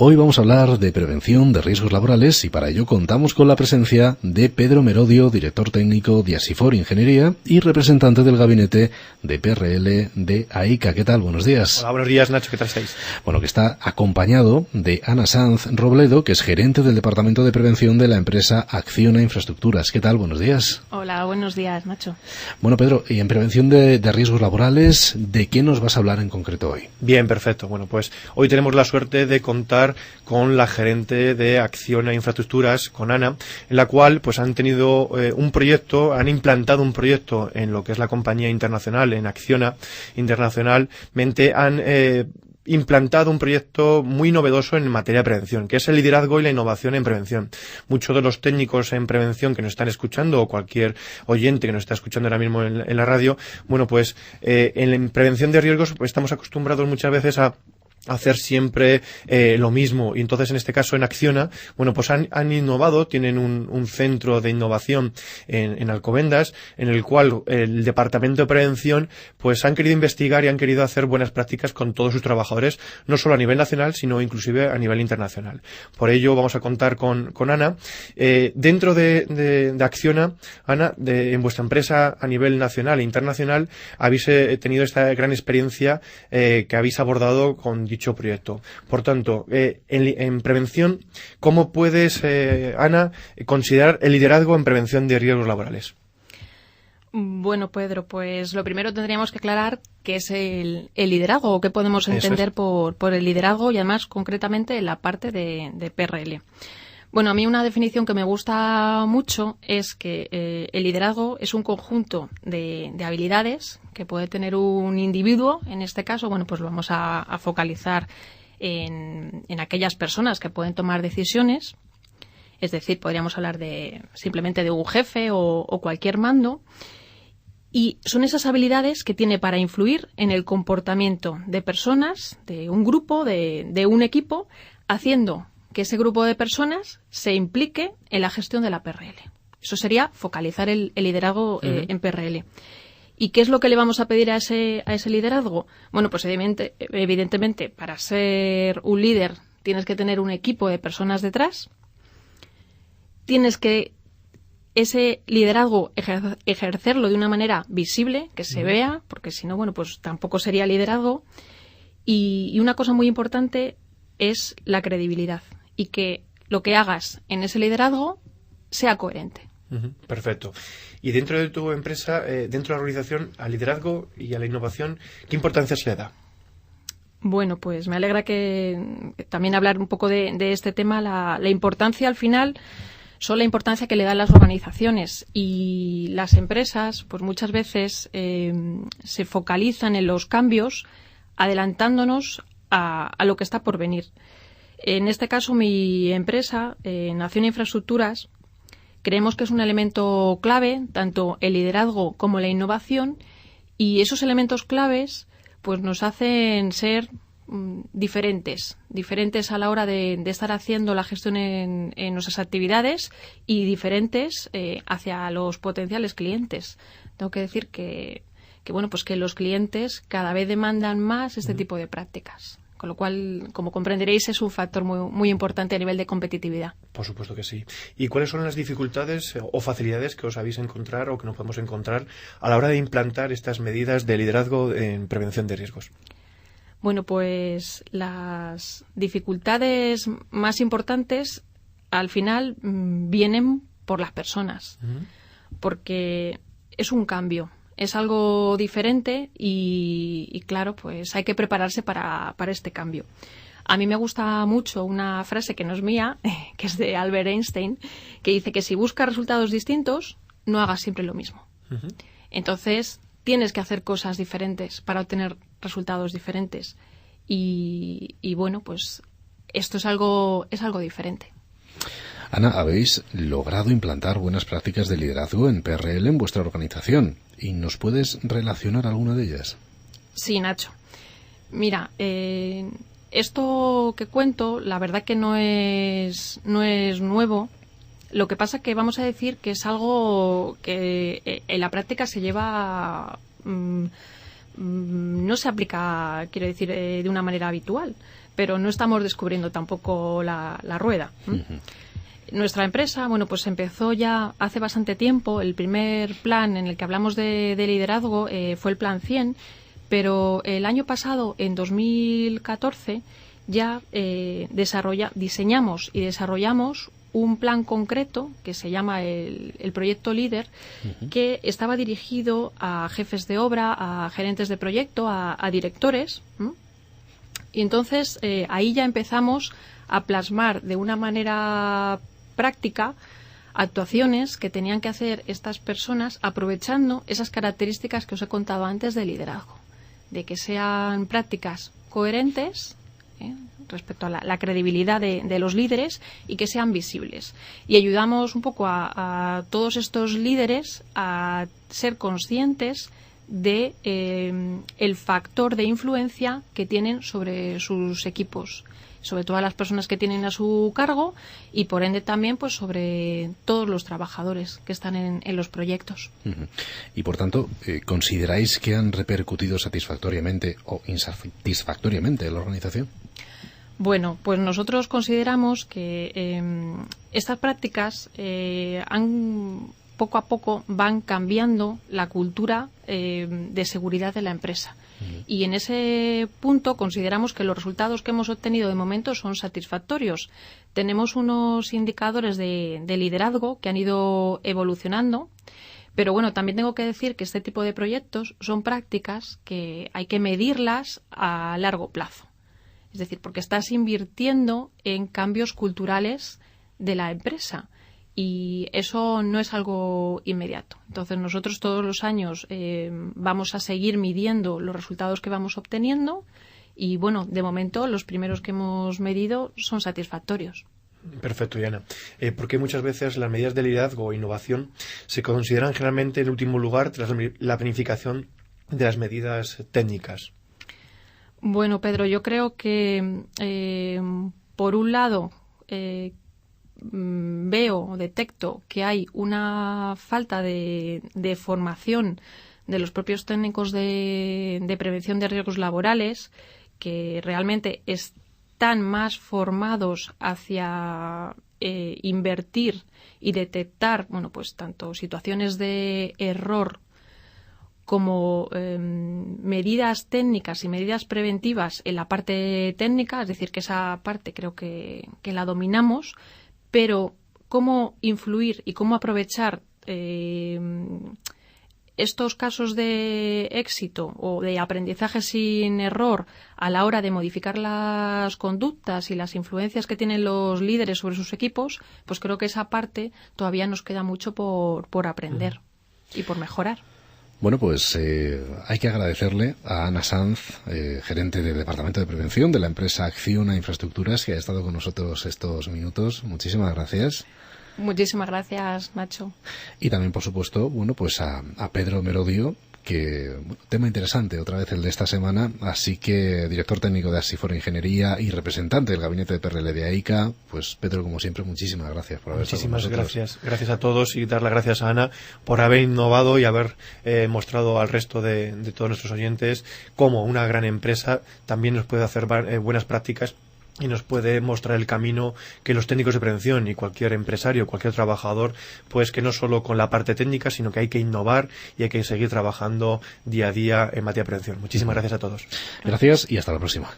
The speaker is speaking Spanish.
Hoy vamos a hablar de prevención de riesgos laborales y para ello contamos con la presencia de Pedro Merodio, director técnico de Asifor Ingeniería y representante del gabinete de PRL de AICA. ¿Qué tal? Buenos días. Hola, buenos días, Nacho. ¿Qué tal estáis? Bueno, que está acompañado de Ana Sanz Robledo, que es gerente del Departamento de Prevención de la empresa Acciona Infraestructuras. ¿Qué tal? Buenos días. Hola, buenos días, Nacho. Bueno, Pedro, y en prevención de riesgos laborales, ¿de qué nos vas a hablar en concreto hoy? Bien, perfecto. Bueno, pues hoy tenemos la suerte de contar con la gerente de Acciona Infraestructuras, con Ana, en la cual pues han tenido un proyecto, han implantado un proyecto en lo que es la compañía internacional, en Acciona internacionalmente, han implantado un proyecto muy novedoso en materia de prevención, que es el liderazgo y la innovación en prevención. Muchos de los técnicos en prevención que nos están escuchando, o cualquier oyente que nos está escuchando ahora mismo en la radio, bueno, pues en prevención de riesgos pues, estamos acostumbrados muchas veces a hacer siempre lo mismo, y entonces en este caso en Acciona, bueno, pues han innovado, tienen un centro de innovación en Alcobendas, en el cual el departamento de prevención pues han querido investigar y han querido hacer buenas prácticas con todos sus trabajadores, no solo a nivel nacional, sino inclusive a nivel internacional. Por ello vamos a contar con Ana. Dentro de Acciona, Ana, en vuestra empresa a nivel nacional e internacional, habéis tenido esta gran experiencia que habéis abordado con dicho proyecto. Por tanto, en prevención, ¿cómo puedes, Ana, considerar el liderazgo en prevención de riesgos laborales? Bueno, Pedro, pues lo primero tendríamos que aclarar qué es el liderazgo, o qué podemos entender por el liderazgo, y además concretamente en la parte de PRL. Bueno, a mí una definición que me gusta mucho es que el liderazgo es un conjunto de habilidades que puede tener un individuo. En este caso, bueno, pues lo vamos a focalizar en aquellas personas que pueden tomar decisiones. Es decir, podríamos hablar simplemente de un jefe o cualquier mando. Y son esas habilidades que tiene para influir en el comportamiento de personas, de un grupo, de un equipo, haciendo que ese grupo de personas se implique en la gestión de la PRL. Eso sería focalizar el liderazgo en PRL. ¿Y qué es lo que le vamos a pedir a ese liderazgo? Bueno, pues evidentemente, para ser un líder tienes que tener un equipo de personas detrás. Tienes que ese liderazgo ejercerlo de una manera visible, que se vea, porque si no, bueno, pues tampoco sería liderazgo. Y una cosa muy importante es la credibilidad, y que lo que hagas en ese liderazgo sea coherente. Perfecto. Y dentro de tu empresa, dentro de la organización, al liderazgo y a la innovación, ¿qué importancia se le da? Bueno, pues me alegra que también hablar un poco de este tema. La importancia al final son la importancia que le dan las organizaciones, y las empresas pues muchas veces se focalizan en los cambios adelantándonos a lo que está por venir. En este caso, mi empresa, Acciona Infraestructuras, creemos que es un elemento clave, tanto el liderazgo como la innovación, y esos elementos claves pues nos hacen ser diferentes a la hora de estar haciendo la gestión en nuestras actividades, y diferentes hacia los potenciales clientes. Tengo que decir que bueno, pues que los clientes cada vez demandan más este tipo de prácticas. Con lo cual, como comprenderéis, es un factor muy, muy importante a nivel de competitividad. Por supuesto que sí. ¿Y cuáles son las dificultades o facilidades que os habéis encontrado o que nos podemos encontrar a la hora de implantar estas medidas de liderazgo en prevención de riesgos? Bueno, pues las dificultades más importantes al final vienen por las personas, porque es un cambio. Es algo diferente y claro, pues hay que prepararse para este cambio. A mí me gusta mucho una frase que no es mía, que es de Albert Einstein, que dice que si buscas resultados distintos, no hagas siempre lo mismo. Entonces, tienes que hacer cosas diferentes para obtener resultados diferentes. Y bueno, pues esto es algo diferente. Ana, habéis logrado implantar buenas prácticas de liderazgo en PRL en vuestra organización. ¿Y nos puedes relacionar alguna de ellas? Sí, Nacho. Mira, esto que cuento, la verdad que no es nuevo. Lo que pasa que vamos a decir que es algo que en la práctica se lleva... no se aplica, quiero decir, de una manera habitual. pero no estamos descubriendo tampoco la rueda. Nuestra empresa, bueno, pues empezó ya hace bastante tiempo. El primer plan en el que hablamos de liderazgo fue el Plan 100, pero el año pasado, en 2014, ya diseñamos y desarrollamos un plan concreto que se llama el Proyecto Líder, que estaba dirigido a jefes de obra, a gerentes de proyecto, a directores. Y entonces ahí ya empezamos a plasmar de una manera práctica actuaciones que tenían que hacer estas personas aprovechando esas características que os he contado antes de liderazgo, de que sean prácticas coherentes respecto a la credibilidad de los líderes y que sean visibles. Y ayudamos un poco a todos estos líderes a ser conscientes de el factor de influencia que tienen sobre sus equipos, sobre todas las personas que tienen a su cargo y por ende también pues sobre todos los trabajadores que están en los proyectos. Y por tanto, ¿consideráis que han repercutido satisfactoriamente o insatisfactoriamente en la organización? Bueno, pues nosotros consideramos que estas prácticas poco a poco van cambiando la cultura de seguridad de la empresa. Y en ese punto consideramos que los resultados que hemos obtenido de momento son satisfactorios. Tenemos unos indicadores de liderazgo que han ido evolucionando, pero bueno, también tengo que decir que este tipo de proyectos son prácticas que hay que medirlas a largo plazo. Es decir, porque estás invirtiendo en cambios culturales de la empresa. Y eso no es algo inmediato. Entonces nosotros todos los años vamos a seguir midiendo los resultados que vamos obteniendo y bueno, de momento los primeros que hemos medido son satisfactorios. Perfecto, Yana. Porque muchas veces las medidas de liderazgo o innovación se consideran generalmente en último lugar tras la planificación de las medidas técnicas. Bueno, Pedro, yo creo que por un lado detecto que hay una falta de formación de los propios técnicos de prevención de riesgos laborales, que realmente están más formados hacia invertir y detectar, bueno, pues tanto situaciones de error como medidas técnicas y medidas preventivas en la parte técnica, es decir, que esa parte creo que la dominamos, pero cómo influir y cómo aprovechar estos casos de éxito o de aprendizaje sin error a la hora de modificar las conductas y las influencias que tienen los líderes sobre sus equipos, pues creo que esa parte todavía nos queda mucho por aprender y por mejorar. Bueno, pues hay que agradecerle a Ana Sanz, gerente del Departamento de Prevención de la empresa Acciona Infraestructuras, que ha estado con nosotros estos minutos. Muchísimas gracias. Muchísimas gracias, Nacho. Y también, por supuesto, bueno, pues a Pedro Merodio, que tema interesante otra vez el de esta semana, así que director técnico de Asifor Ingeniería y representante del gabinete de PRL de AICA. Pues Pedro, como siempre, muchísimas gracias por haber estado con nosotros. Muchísimas gracias a todos y dar las gracias a Ana por haber innovado y haber mostrado al resto de todos nuestros oyentes cómo una gran empresa también nos puede hacer buenas prácticas y nos puede mostrar el camino que los técnicos de prevención y cualquier empresario, cualquier trabajador, pues que no solo con la parte técnica, sino que hay que innovar y hay que seguir trabajando día a día en materia de prevención. Muchísimas gracias a todos. Gracias y hasta la próxima.